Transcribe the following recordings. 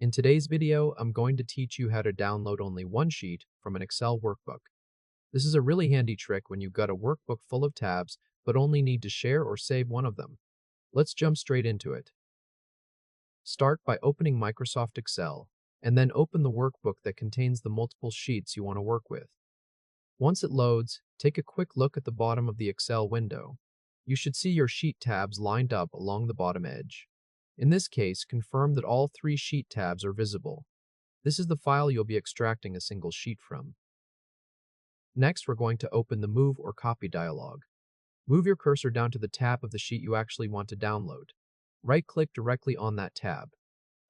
In today's video, I'm going to teach you how to download only one sheet from an Excel workbook. This is a really handy trick when you've got a workbook full of tabs but only need to share or save one of them. Let's jump straight into it. Start by opening Microsoft Excel, and then open the workbook that contains the multiple sheets you want to work with. Once it loads, take a quick look at the bottom of the Excel window. You should see your sheet tabs lined up along the bottom edge. In this case, confirm that all three sheet tabs are visible. This is the file you'll be extracting a single sheet from. Next, we're going to open the Move or Copy dialog. Move your cursor down to the tab of the sheet you actually want to download. Right-click directly on that tab.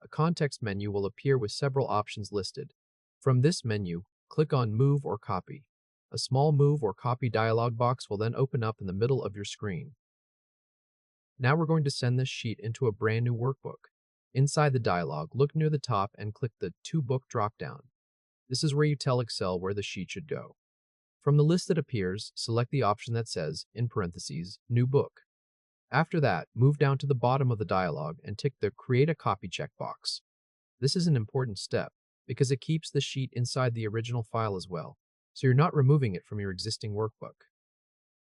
A context menu will appear with several options listed. From this menu, click on Move or Copy. A small Move or Copy dialog box will then open up in the middle of your screen. Now we're going to send this sheet into a brand new workbook. Inside the dialog, look near the top and click the To Book dropdown. This is where you tell Excel where the sheet should go. From the list that appears, select the option that says, in parentheses, New Book. After that, move down to the bottom of the dialog and tick the Create a Copy checkbox. This is an important step because it keeps the sheet inside the original file as well, so you're not removing it from your existing workbook.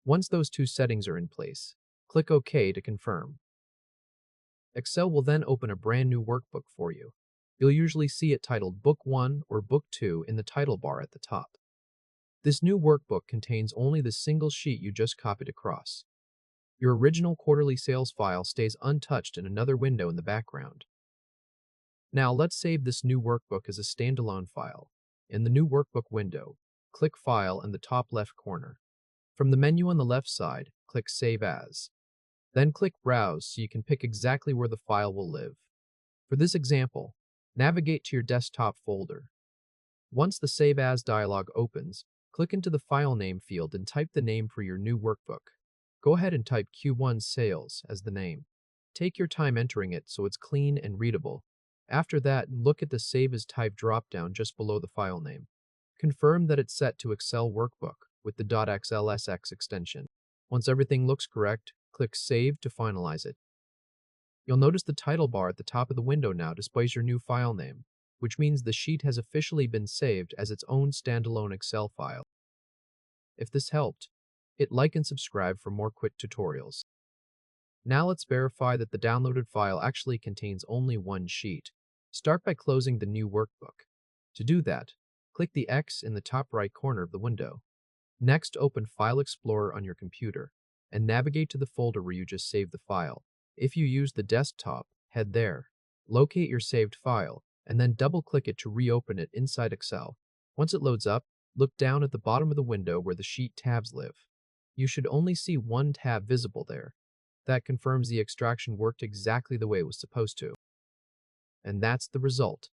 Once those two settings are in place, click OK to confirm. Excel will then open a brand new workbook for you. You'll usually see it titled Book 1 or Book 2 in the title bar at the top. This new workbook contains only the single sheet you just copied across. Your original quarterly sales file stays untouched in another window in the background. Now let's save this new workbook as a standalone file. In the new workbook window, click File in the top left corner. From the menu on the left side, click Save As. Then click Browse so you can pick exactly where the file will live. For this example, navigate to your desktop folder. Once the Save As dialog opens, click into the File Name field and type the name for your new workbook. Go ahead and type Q1 Sales as the name. Take your time entering it so it's clean and readable. After that, look at the Save as Type dropdown just below the file name. Confirm that it's set to Excel Workbook with the .xlsx extension. Once everything looks correct, click Save to finalize it. You'll notice the title bar at the top of the window now displays your new file name, which means the sheet has officially been saved as its own standalone Excel file. If this helped, hit like and subscribe for more quick tutorials. Now let's verify that the downloaded file actually contains only one sheet. Start by closing the new workbook. To do that, click the X in the top right corner of the window. Next, open File Explorer on your computer and navigate to the folder where you just saved the file. If you use the desktop, head there. Locate your saved file and then double-click it to reopen it inside Excel. Once it loads up, look down at the bottom of the window where the sheet tabs live. You should only see one tab visible there. That confirms the extraction worked exactly the way it was supposed to. And that's the result.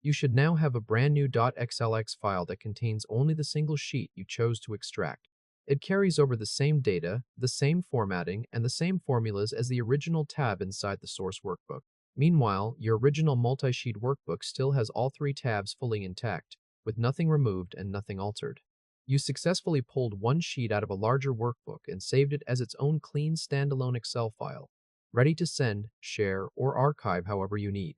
You should now have a brand new .xlsx file that contains only the single sheet you chose to extract. It carries over the same data, the same formatting, and the same formulas as the original tab inside the source workbook. Meanwhile, your original multi-sheet workbook still has all three tabs fully intact, with nothing removed and nothing altered. You successfully pulled one sheet out of a larger workbook and saved it as its own clean standalone Excel file, ready to send, share, or archive however you need.